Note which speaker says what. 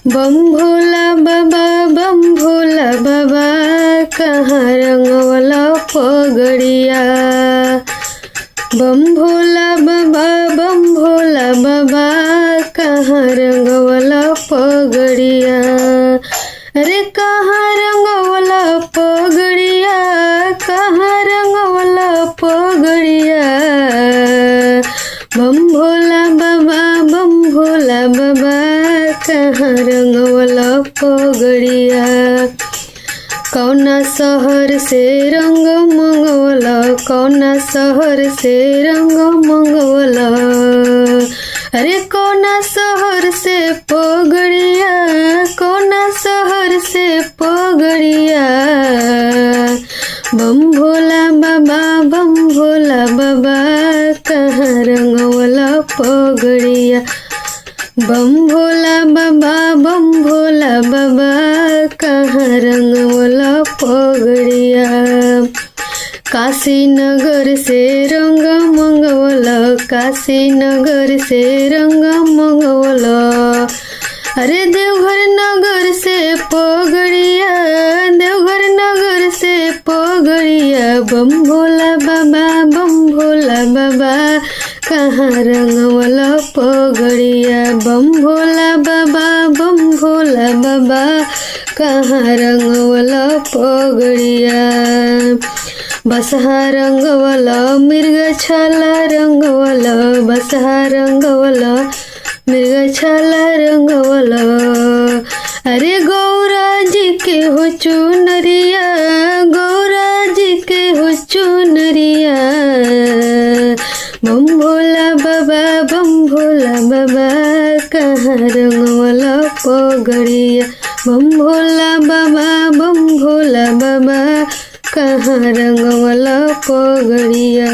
Speaker 1: बम भोला बाबा कहाँ रंगवला पगड़िया। बम भोला बाबा कहाँ रंगवला पगड़िया। अरे कहाँ रंगवला पगड़िया, कहाँ रंगवला पगड़िया। बम भोला बाबा कहाँ रंगवला पगड़िया। कौना शहर से रंग मंगवला, कौना शहर से रंग मंगवला। अरे कौना शहर से पगड़िया, कौना शहर से पगड़िया। बम भोला बाबा कहाँ रंगवला पगड़िया। बम भोला बाबा कहाँ रंगवला पगड़िया। काशी नगर से रंग मंगवला, काशी नगर से रंग मंगवला। अरे देवघर नगर से पगड़िया, देवघर नगर से पगड़िया। बम भोला बाबा कहाँ रंगवला पगड़िया। बम भोला बाबा कहाँ रंगवला पगड़िया। बसहा रंगवला मृग छाला रंगवला, बसहा रंगवला मृग छाला रंगवला। अरे गौरा जी के हो चुनरिया, गौरा जी के हो चुनरिया। बम भोला बाबा कहाँ रंगवला पगड़िया। बम भोला बाबा कहाँ रंगवला पगड़िया।